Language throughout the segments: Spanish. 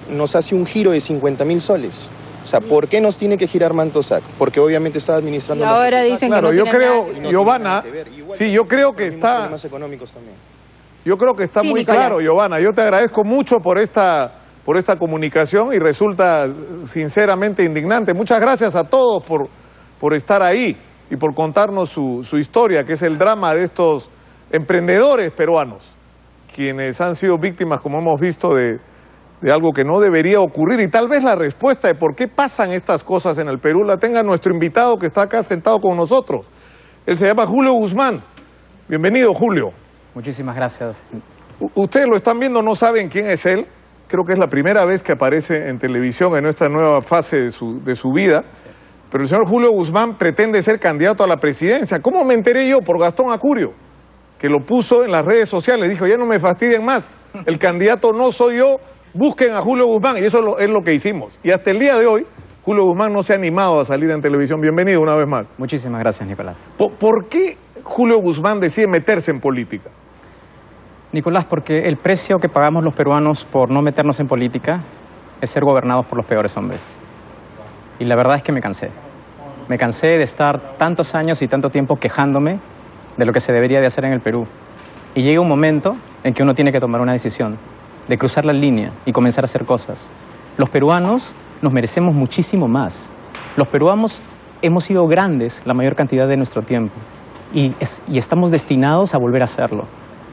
nos hace un giro de 50.000 soles. O sea, ¿por qué nos tiene que girar Mantosac? Porque obviamente está administrando... Y ahora dicen claro, que no yo creo, nada. Giovanna, sí, yo creo que está... económicos también. Yo creo que está Sí, muy Nicolás. claro, Giovanna. Yo te agradezco mucho por esta comunicación y resulta sinceramente indignante. Muchas gracias a todos por estar ahí y por contarnos su historia, que es el drama de estos emprendedores peruanos, quienes han sido víctimas, como hemos visto, de algo que no debería ocurrir. Y tal vez la respuesta de por qué pasan estas cosas en el Perú la tenga nuestro invitado que está acá sentado con nosotros. Él se llama Julio Guzmán. Bienvenido, Julio. Muchísimas gracias. Ustedes lo están viendo, no saben quién es él. Creo que es la primera vez que aparece en televisión en esta nueva fase de su vida. Pero el señor Julio Guzmán pretende ser candidato a la presidencia. ¿Cómo me enteré yo? Por Gastón Acurio, que lo puso en las redes sociales. Dijo, ya no me fastidien más. El candidato no soy yo, busquen a Julio Guzmán. Y eso es lo que hicimos. Y hasta el día de hoy, Julio Guzmán no se ha animado a salir en televisión. Bienvenido una vez más. Muchísimas gracias, Nicolás. ¿Por qué Julio Guzmán decide meterse en política? Nicolás, porque el precio que pagamos los peruanos por no meternos en política es ser gobernados por los peores hombres. Y la verdad es que me cansé. Me cansé de estar tantos años y tanto tiempo quejándome de lo que se debería de hacer en el Perú. Y llega un momento en que uno tiene que tomar una decisión, de cruzar la línea y comenzar a hacer cosas. Los peruanos nos merecemos muchísimo más. Los peruanos hemos sido grandes la mayor cantidad de nuestro tiempo y estamos destinados a volver a hacerlo.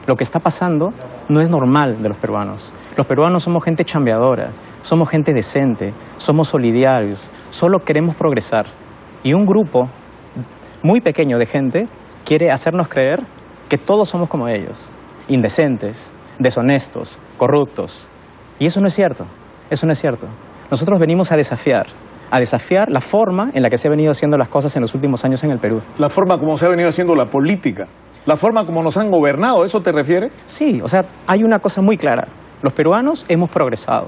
Lo que está pasando no es normal de los peruanos. Los peruanos somos gente chambeadora, somos gente decente, somos solidarios, solo queremos progresar. Y un grupo muy pequeño de gente quiere hacernos creer que todos somos como ellos, indecentes, deshonestos, corruptos. Y eso no es cierto, eso no es cierto. Nosotros venimos a desafiar la forma en la que se han venido haciendo las cosas en los últimos años en el Perú. La forma como se ha venido haciendo la política, la forma como nos han gobernado, ¿a eso te refieres? Sí, o sea, hay una cosa muy clara. Los peruanos hemos progresado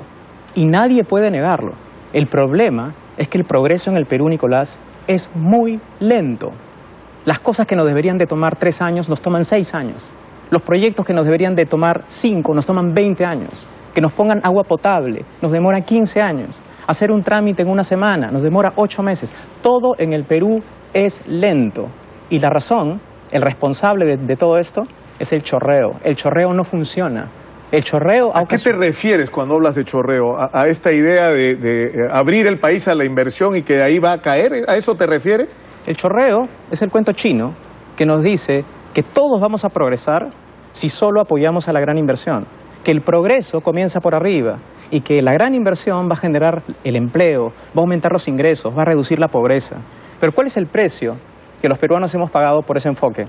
y nadie puede negarlo. El problema es que el progreso en el Perú, Nicolás, es muy lento. Las cosas que nos deberían de tomar 3 años nos toman 6 años. Los proyectos que nos deberían de tomar 5 nos toman 20 años. Que nos pongan agua potable nos demora 15 años. Hacer un trámite en una semana nos demora 8 meses. Todo en el Perú es lento. Y la razón, el responsable de todo esto, es el chorreo. El chorreo no funciona. El chorreo... ¿A qué te refieres cuando hablas de chorreo? ¿A esta idea de abrir el país a la inversión y que de ahí va a caer? ¿A eso te refieres? El chorreo es el cuento chino que nos dice que todos vamos a progresar si solo apoyamos a la gran inversión. Que el progreso comienza por arriba y que la gran inversión va a generar el empleo, va a aumentar los ingresos, va a reducir la pobreza. Pero ¿cuál es el precio que los peruanos hemos pagado por ese enfoque?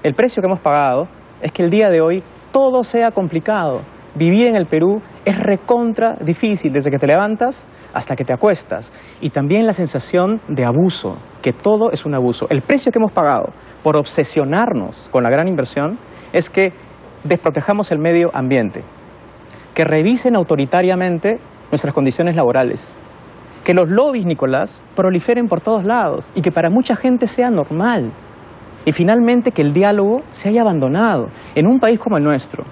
El precio que hemos pagado es que el día de hoy todo sea complicado. Vivir en el Perú es recontra difícil desde que te levantas hasta que te acuestas. Y también la sensación de abuso, que todo es un abuso. El precio que hemos pagado por obsesionarnos con la gran inversión es que desprotejamos el medio ambiente, que revisen autoritariamente nuestras condiciones laborales, que los lobbies, Nicolás, proliferen por todos lados y que para mucha gente sea normal. Y finalmente que el diálogo se haya abandonado. En un país como el nuestro,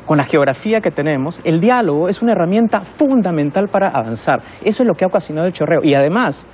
con la geografía que tenemos, el diálogo es una herramienta fundamental para avanzar. Eso es lo que ha ocasionado el chorreo. Y además,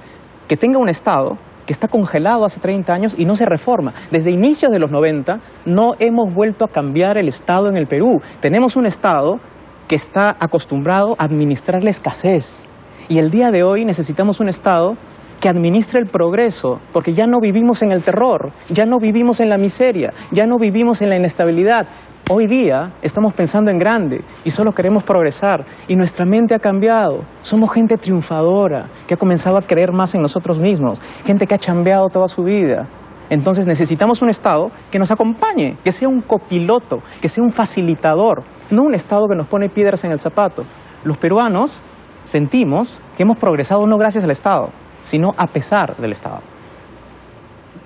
que tenga un Estado que está congelado hace 30 años y no se reforma. Desde inicios de los 90 no hemos vuelto a cambiar el Estado en el Perú. Tenemos un Estado que está acostumbrado a administrar la escasez. Y el día de hoy necesitamos un Estado que administre el progreso, porque ya no vivimos en el terror, ya no vivimos en la miseria, ya no vivimos en la inestabilidad. Hoy día estamos pensando en grande y solo queremos progresar y nuestra mente ha cambiado. Somos gente triunfadora que ha comenzado a creer más en nosotros mismos, gente que ha chambeado toda su vida. Entonces necesitamos un Estado que nos acompañe, que sea un copiloto, que sea un facilitador, no un Estado que nos pone piedras en el zapato. Los peruanos sentimos que hemos progresado no gracias al Estado, sino a pesar del Estado.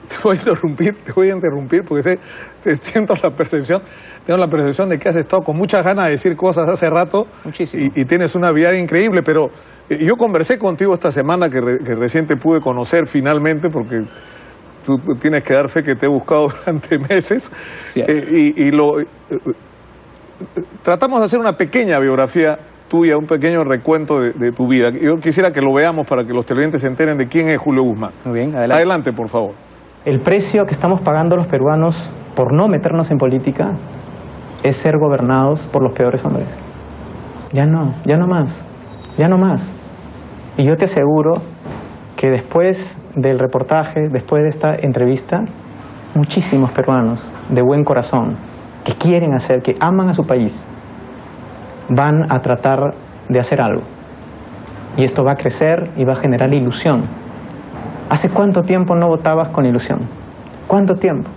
Te voy a interrumpir porque tengo la percepción de que has estado con muchas ganas de decir cosas hace rato. Muchísimo. Y tienes una habilidad increíble, pero yo conversé contigo esta semana que recién te pude conocer finalmente, porque tú tienes que dar fe que te he buscado durante meses. Sí. Tratamos de hacer una pequeña biografía tuya, un pequeño recuento de tu vida. Yo quisiera que lo veamos para que los televidentes se enteren de quién es Julio Guzmán. Muy bien, adelante. Adelante, por favor. El precio que estamos pagando los peruanos por no meternos en política es ser gobernados por los peores hombres. Ya no más, ya no más. Y yo te aseguro que después del reportaje, después de esta entrevista, muchísimos peruanos de buen corazón, que quieren hacer, que aman a su país, van a tratar de hacer algo. Y esto va a crecer y va a generar ilusión. ¿Hace cuánto tiempo no votabas con ilusión? ¿Cuánto tiempo?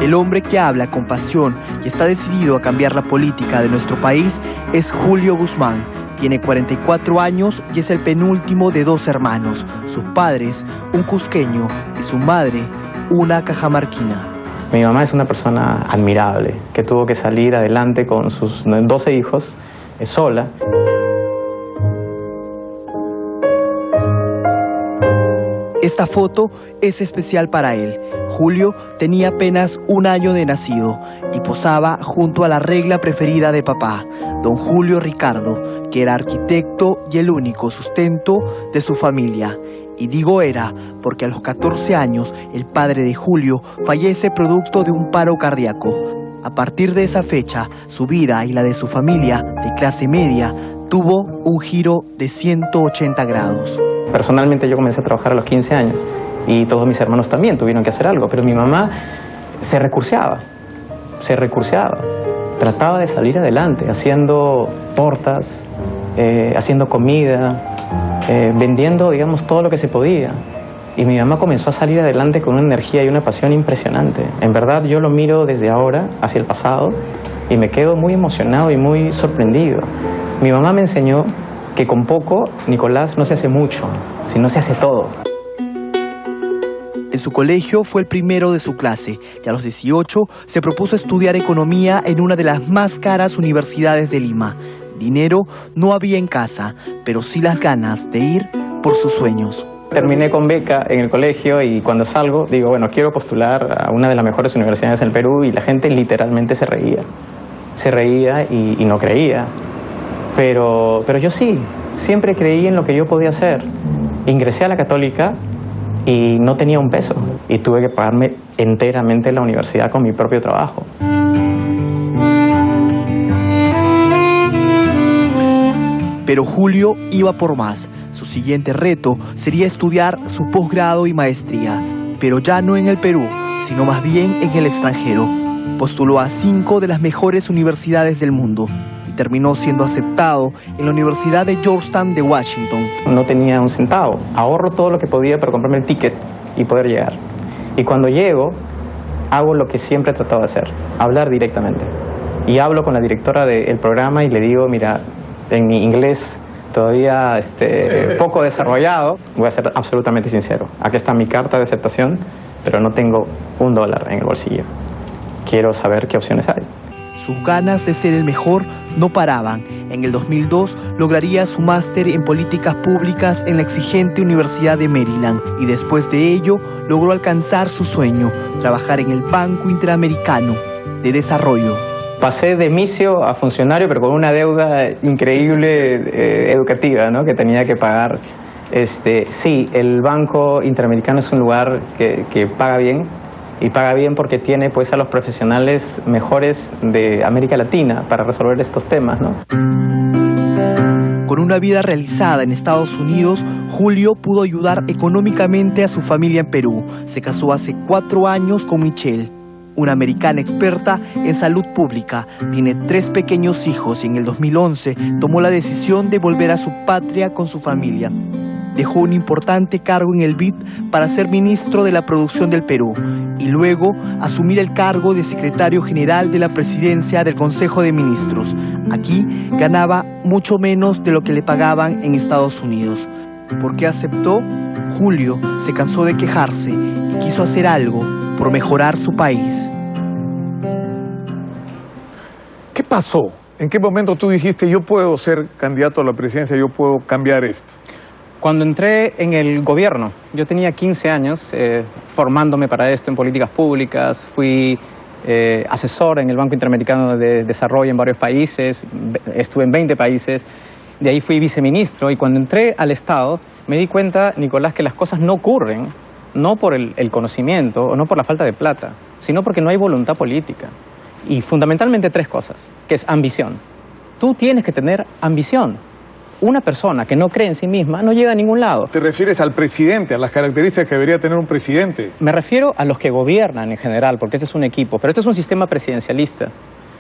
El hombre que habla con pasión y está decidido a cambiar la política de nuestro país es Julio Guzmán. Tiene 44 años y es el penúltimo de 2 hermanos. Sus padres, un cusqueño, y su madre, una cajamarquina. Mi mamá es una persona admirable, que tuvo que salir adelante con sus 12 hijos, sola. Esta foto es especial para él. Julio tenía apenas 1 año de nacido y posaba junto a la regla preferida de papá, don Julio Ricardo, que era arquitecto y el único sustento de su familia. Y digo era porque a los 14 años el padre de Julio fallece producto de un paro cardíaco. A partir de esa fecha, su vida y la de su familia, de clase media, tuvo un giro de 180 grados. Personalmente yo comencé a trabajar a los 15 años y todos mis hermanos también tuvieron que hacer algo, pero mi mamá se recurseaba, trataba de salir adelante, haciendo tortas, haciendo comida, vendiendo, digamos, todo lo que se podía. Y mi mamá comenzó a salir adelante con una energía y una pasión impresionante. En verdad yo lo miro desde ahora hacia el pasado y me quedo muy emocionado y muy sorprendido. Mi mamá me enseñó que con poco, Nicolás, no se hace mucho, sino se hace todo. En su colegio fue el primero de su clase y a los 18 se propuso estudiar economía en una de las más caras universidades de Lima. Dinero no había en casa, pero sí las ganas de ir por sus sueños. Terminé con beca en el colegio y cuando salgo digo, bueno, quiero postular a una de las mejores universidades en el Perú, y la gente literalmente se reía. Se reía y no creía. Pero yo sí, siempre creí en lo que yo podía hacer. Ingresé a la Católica y no tenía un peso y tuve que pagarme enteramente la universidad con mi propio trabajo. Pero Julio iba por más. Su siguiente reto sería estudiar su posgrado y maestría, pero ya no en el Perú, sino más bien en el extranjero. Postuló a 5 de las mejores universidades del mundo y terminó siendo aceptado en la Universidad de Georgetown de Washington. No tenía un centavo, ahorro todo lo que podía para comprarme el ticket y poder llegar. Y cuando llego, hago lo que siempre he tratado de hacer, hablar directamente. Y hablo con la directora del programa y le digo, mira, en mi inglés todavía poco desarrollado, voy a ser absolutamente sincero. Aquí está mi carta de aceptación, pero no tengo $1 en el bolsillo. Quiero saber qué opciones hay. Sus ganas de ser el mejor no paraban. En el 2002 lograría su máster en políticas públicas en la exigente Universidad de Maryland y después de ello logró alcanzar su sueño, trabajar en el Banco Interamericano de Desarrollo. Pasé de misio a funcionario, pero con una deuda increíble educativa, ¿no? Que tenía que pagar. Sí, el Banco Interamericano es un lugar que paga bien, y paga bien porque tiene pues a los profesionales mejores de América Latina para resolver estos temas, ¿no? Con una vida realizada en Estados Unidos, Julio pudo ayudar económicamente a su familia en Perú. Se casó hace 4 años con Michelle, una americana experta en salud pública. Tiene 3 pequeños hijos y en el 2011 tomó la decisión de volver a su patria con su familia. Dejó un importante cargo en el BIP para ser ministro de la Producción del Perú y luego asumir el cargo de secretario general de la presidencia del Consejo de Ministros. Aquí ganaba mucho menos de lo que le pagaban en Estados Unidos. ¿Por qué aceptó? Julio se cansó de quejarse y quiso hacer algo por mejorar su país. ¿Qué pasó? ¿En qué momento tú dijiste, yo puedo ser candidato a la presidencia, yo puedo cambiar esto? Cuando entré en el gobierno, yo tenía 15 años formándome para esto en políticas públicas, fui asesor en el Banco Interamericano de Desarrollo en varios países, estuve en 20 países, de ahí fui viceministro y cuando entré al Estado me di cuenta, Nicolás, que las cosas no ocurren, no por el conocimiento o no por la falta de plata, sino porque no hay voluntad política. Y fundamentalmente tres cosas, que es ambición. Tú tienes que tener ambición. Una persona que no cree en sí misma no llega a ningún lado. ¿Te refieres al presidente, a las características que debería tener un presidente? Me refiero a los que gobiernan en general, porque este es un equipo, pero este es un sistema presidencialista.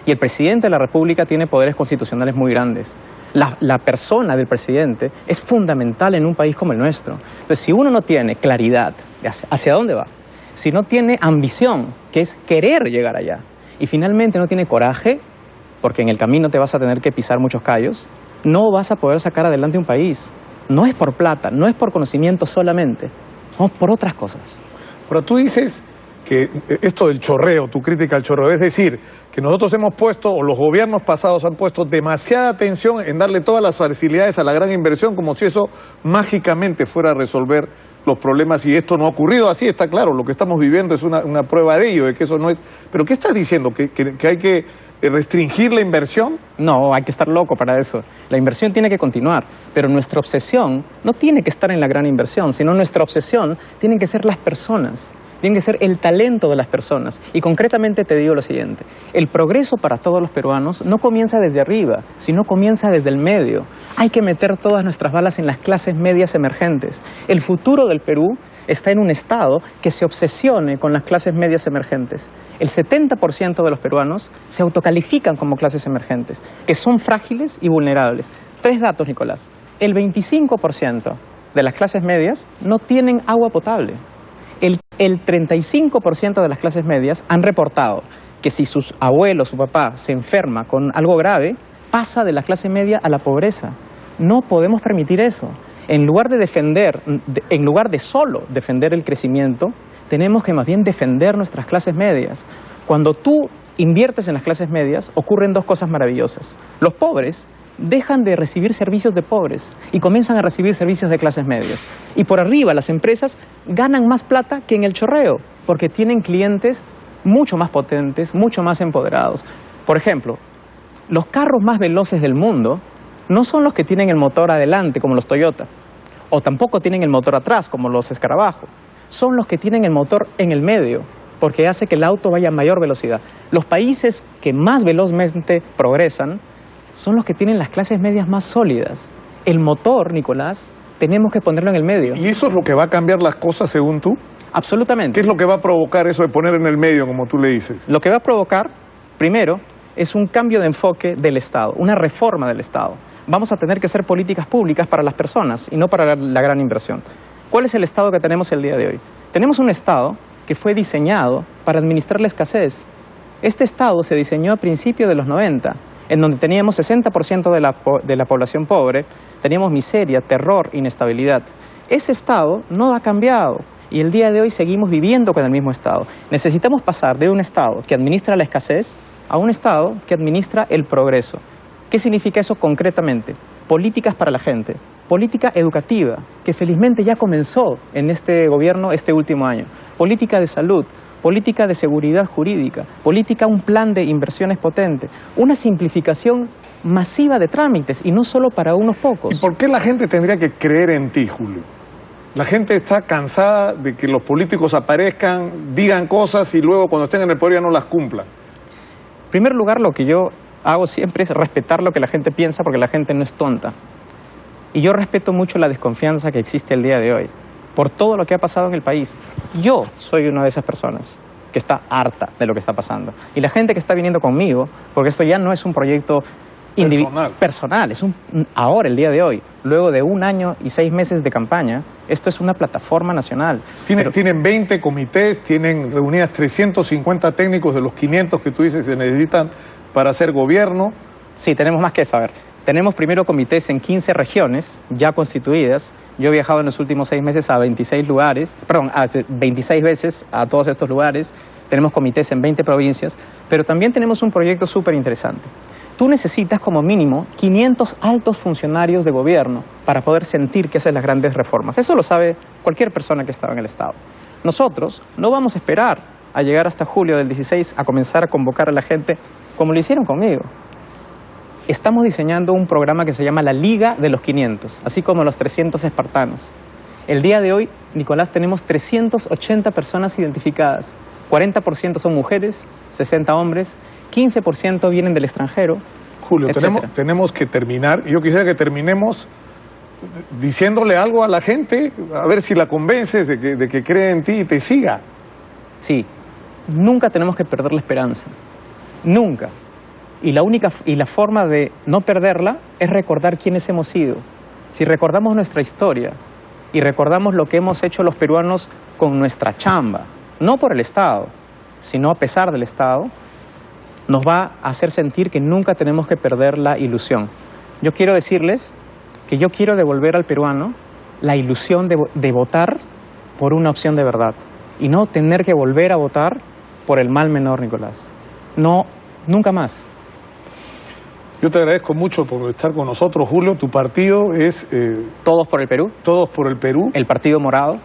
Y el presidente de la República tiene poderes constitucionales muy grandes. La persona del presidente es fundamental en un país como el nuestro. Entonces, si uno no tiene claridad de hacia dónde va, si no tiene ambición, que es querer llegar allá, y finalmente no tiene coraje, porque en el camino te vas a tener que pisar muchos callos, no vas a poder sacar adelante un país. No es por plata, no es por conocimiento solamente, no, por otras cosas. Pero tú dices que esto del chorreo, tu crítica al chorreo, es decir, que nosotros hemos puesto, o los gobiernos pasados han puesto demasiada atención en darle todas las facilidades a la gran inversión, como si eso mágicamente fuera a resolver los problemas, y esto no ha ocurrido así, está claro, lo que estamos viviendo es una prueba de ello, de que eso no es... ¿Pero qué estás diciendo? ¿Que hay que restringir la inversión? No, hay que estar loco para eso. La inversión tiene que continuar, pero nuestra obsesión no tiene que estar en la gran inversión, sino nuestra obsesión tienen que ser las personas. Tiene que ser el talento de las personas. Y concretamente te digo lo siguiente, el progreso para todos los peruanos no comienza desde arriba, sino comienza desde el medio. Hay que meter todas nuestras balas en las clases medias emergentes. El futuro del Perú está en un Estado que se obsesione con las clases medias emergentes. El 70% de los peruanos se autocalifican como clases emergentes, que son frágiles y vulnerables. Tres datos, Nicolás. El 25% de las clases medias no tienen agua potable. El 35% de las clases medias han reportado que si sus abuelos, su papá, se enferma con algo grave, pasa de la clase media a la pobreza. No podemos permitir eso. En lugar de solo defender el crecimiento, tenemos que más bien defender nuestras clases medias. Cuando tú inviertes en las clases medias, ocurren dos cosas maravillosas. Los pobres dejan de recibir servicios de pobres y comienzan a recibir servicios de clases medias. Y por arriba las empresas ganan más plata que en el chorreo, porque tienen clientes mucho más potentes, mucho más empoderados. Por ejemplo, los carros más veloces del mundo no son los que tienen el motor adelante, como los Toyota, o tampoco tienen el motor atrás, como los Escarabajo. Son los que tienen el motor en el medio, porque hace que el auto vaya a mayor velocidad. Los países que más velozmente progresan son los que tienen las clases medias más sólidas. El motor, Nicolás, tenemos que ponerlo en el medio. ¿Y eso es lo que va a cambiar las cosas según tú? Absolutamente. ¿Qué es lo que va a provocar eso de poner en el medio, como tú le dices? Lo que va a provocar, primero, es un cambio de enfoque del Estado, una reforma del Estado. Vamos a tener que hacer políticas públicas para las personas y no para la gran inversión. ¿Cuál es el Estado que tenemos el día de hoy? Tenemos un Estado que fue diseñado para administrar la escasez. Este Estado se diseñó a principios de los 90, en donde teníamos 60% de la población pobre, teníamos miseria, terror, inestabilidad. Ese Estado no ha cambiado y el día de hoy seguimos viviendo con el mismo Estado. Necesitamos pasar de un Estado que administra la escasez a un Estado que administra el progreso. ¿Qué significa eso concretamente? Políticas para la gente, política educativa, que felizmente ya comenzó en este gobierno este último año, política de salud, política de seguridad jurídica, un plan de inversiones potente, una simplificación masiva de trámites y no solo para unos pocos. ¿Y por qué la gente tendría que creer en ti, Julio? La gente está cansada de que los políticos aparezcan, digan cosas y luego cuando estén en el poder ya no las cumplan. En primer lugar, lo que yo hago siempre es respetar lo que la gente piensa porque la gente no es tonta. Y yo respeto mucho la desconfianza que existe el día de hoy por todo lo que ha pasado en el país. Yo soy una de esas personas que está harta de lo que está pasando. Y la gente que está viniendo conmigo, porque esto ya no es un proyecto personal, es ahora, el día de hoy, luego de 1 año y 6 meses de campaña, esto es una plataforma nacional. Tienen 20 comités, tienen reunidas 350 técnicos de los 500 que tú dices que se necesitan para hacer gobierno. Sí, tenemos más que eso. A ver, tenemos primero comités en 15 regiones ya constituidas. Yo he viajado en los últimos 6 meses a 26 veces a todos estos lugares. Tenemos comités en 20 provincias, pero también tenemos un proyecto súper interesante. Tú necesitas como mínimo 500 altos funcionarios de gobierno para poder sentir que haces las grandes reformas. Eso lo sabe cualquier persona que estaba en el Estado. Nosotros no vamos a esperar a llegar hasta julio del 16 a comenzar a convocar a la gente, como lo hicieron conmigo. Estamos diseñando un programa que se llama la Liga de los 500, así como los 300 espartanos. El día de hoy, Nicolás, tenemos 380 personas identificadas. 40% son mujeres, 60 hombres, 15% vienen del extranjero. Julio, tenemos que terminar. Yo quisiera que terminemos diciéndole algo a la gente, a ver si la convences de que cree en ti y te siga. Sí, nunca tenemos que perder la esperanza. Nunca. Y la forma de no perderla es recordar quiénes hemos sido. Si recordamos nuestra historia y recordamos lo que hemos hecho los peruanos con nuestra chamba, no por el Estado, sino a pesar del Estado, nos va a hacer sentir que nunca tenemos que perder la ilusión. Yo quiero decirles que yo quiero devolver al peruano la ilusión de votar por una opción de verdad y no tener que volver a votar por el mal menor, Nicolás. No, nunca más. Yo te agradezco mucho por estar con nosotros, Julio. Tu partido es... ¿Todos por el Perú? Todos por el Perú. El Partido Morado.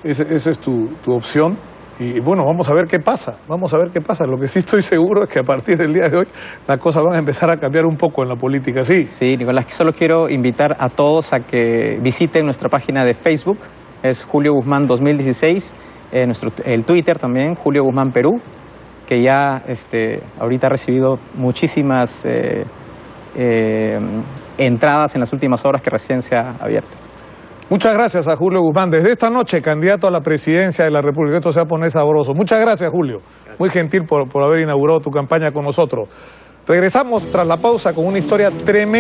Esa es tu opción. Y bueno, vamos a ver qué pasa. Vamos a ver qué pasa. Lo que sí estoy seguro es que a partir del día de hoy las cosas van a empezar a cambiar un poco en la política, ¿sí? Sí, Nicolás, solo quiero invitar a todos a que visiten nuestra página de Facebook. Es Julio Guzmán 2016. El Twitter también, Julio Guzmán Perú, que ya ahorita ha recibido muchísimas entradas en las últimas horas que recién se ha abierto. Muchas gracias a Julio Guzmán. Desde esta noche, candidato a la presidencia de la República. Esto se va a poner sabroso. Muchas gracias, Julio. Gracias. Muy gentil por haber inaugurado tu campaña con nosotros. Regresamos tras la pausa con una historia tremenda.